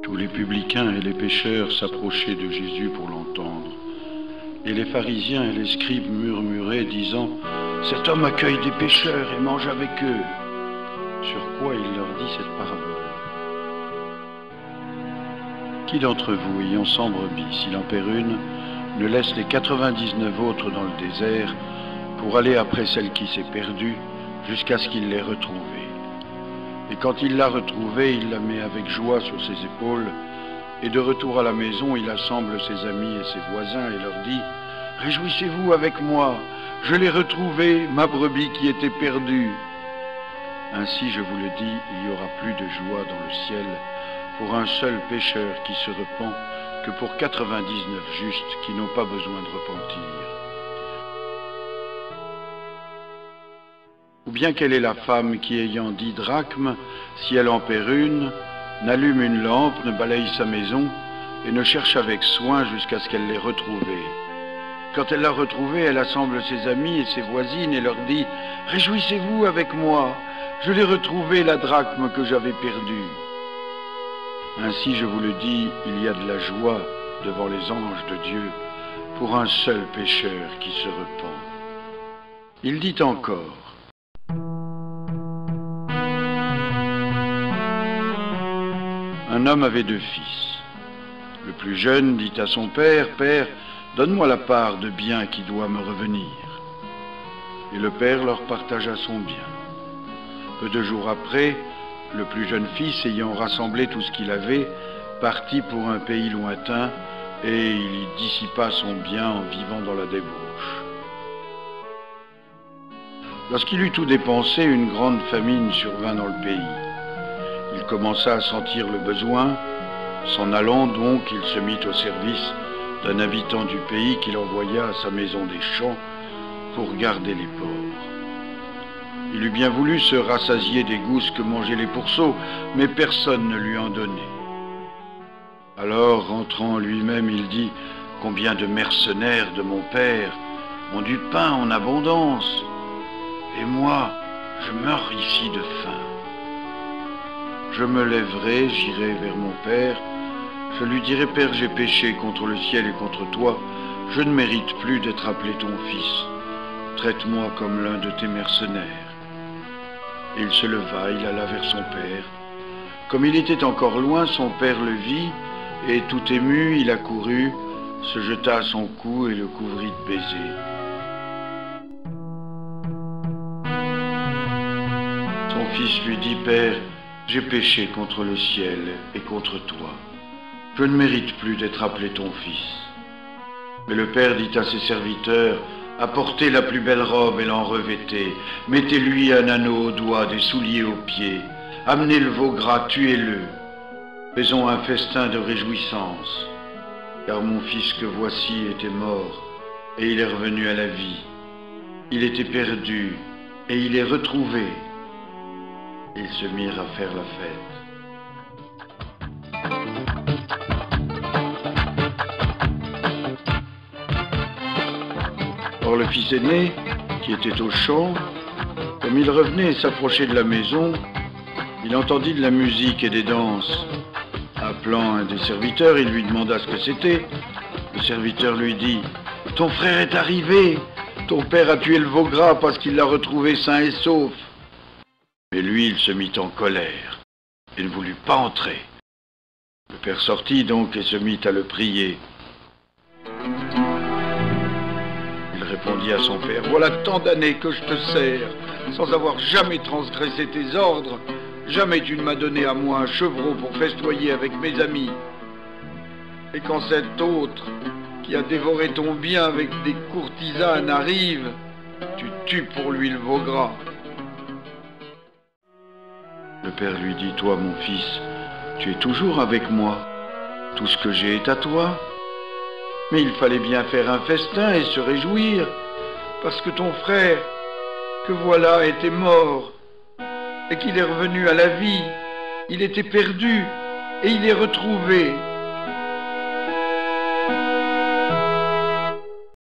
Tous les publicains et les pécheurs s'approchaient de Jésus pour l'entendre. Et les pharisiens et les scribes murmuraient, disant « Cet homme accueille des pécheurs et mange avec eux. » Sur quoi il leur dit cette parabole. Qui d'entre vous, ayant 100 brebis, s'il en perd une, ne laisse les 99 autres dans le désert pour aller après celle qui s'est perdue jusqu'à ce qu'il l'ait retrouvée? Et quand il l'a retrouvée, il la met avec joie sur ses épaules, et de retour à la maison, il assemble ses amis et ses voisins et leur dit « Réjouissez-vous avec moi, je l'ai retrouvée, ma brebis qui était perdue. » Ainsi, je vous le dis, il y aura plus de joie dans le ciel pour un seul pécheur qui se repent que pour 99 justes qui n'ont pas besoin de repentir. Ou bien quelle est la femme qui, ayant 10 drachmes, si elle en perd une, n'allume une lampe, ne balaye sa maison et ne cherche avec soin jusqu'à ce qu'elle l'ait retrouvée. Quand elle l'a retrouvée, elle assemble ses amis et ses voisines et leur dit « Réjouissez-vous avec moi, je l'ai retrouvée, la drachme que j'avais perdue. » Ainsi, je vous le dis, il y a de la joie devant les anges de Dieu pour un seul pécheur qui se repent. Il dit encore, un homme avait 2 fils. Le plus jeune dit à son père, « Père, donne-moi la part de bien qui doit me revenir. » Et le père leur partagea son bien. Peu de jours après, le plus jeune fils, ayant rassemblé tout ce qu'il avait, partit pour un pays lointain, et il y dissipa son bien en vivant dans la débauche. Lorsqu'il eut tout dépensé, une grande famine survint dans le pays. Il commença à sentir le besoin. S'en allant donc, il se mit au service d'un habitant du pays qu'il envoya à sa maison des champs pour garder les porcs. Il eût bien voulu se rassasier des gousses que mangeaient les pourceaux, mais personne ne lui en donnait. Alors, rentrant lui-même, il dit « Combien de mercenaires de mon père ont du pain en abondance, et moi, je meurs ici de faim. Je me lèverai, j'irai vers mon père, je lui dirai, Père, j'ai péché contre le ciel et contre toi, je ne mérite plus d'être appelé ton fils. Traite-moi comme l'un de tes mercenaires. » Et il se leva, il alla vers son père. Comme il était encore loin, son père le vit, et tout ému, il accourut, se jeta à son cou et le couvrit de baisers. Son fils lui dit, « Père, j'ai péché contre le ciel et contre toi. Je ne mérite plus d'être appelé ton fils. » Mais le père dit à ses serviteurs, « Apportez la plus belle robe et l'en revêtez. Mettez-lui un anneau au doigt, des souliers aux pieds. Amenez le veau gras, tuez-le. Faisons un festin de réjouissance. Car mon fils que voici était mort, et il est revenu à la vie. Il était perdu, et il est retrouvé. » Ils se mirent à faire la fête. Or le fils aîné, qui était au champ, comme il revenait et s'approchait de la maison, il entendit de la musique et des danses. Appelant un des serviteurs, il lui demanda ce que c'était. Le serviteur lui dit, « Ton frère est arrivé, ton père a tué le veau gras parce qu'il l'a retrouvé sain et sauf. » Mais lui, il se mit en colère et ne voulut pas entrer. Le père sortit donc et se mit à le prier. Il répondit à son père, « Voilà tant d'années que je te sers, sans avoir jamais transgressé tes ordres. Jamais tu ne m'as donné à moi un chevreau pour festoyer avec mes amis. Et quand cet autre, qui a dévoré ton bien avec des courtisanes, arrive, tu tues pour lui le veau gras. » Le père lui dit, « Toi, mon fils, tu es toujours avec moi. Tout ce que j'ai est à toi. Mais il fallait bien faire un festin et se réjouir, parce que ton frère, que voilà, était mort, et qu'il est revenu à la vie. Il était perdu, et il est retrouvé. »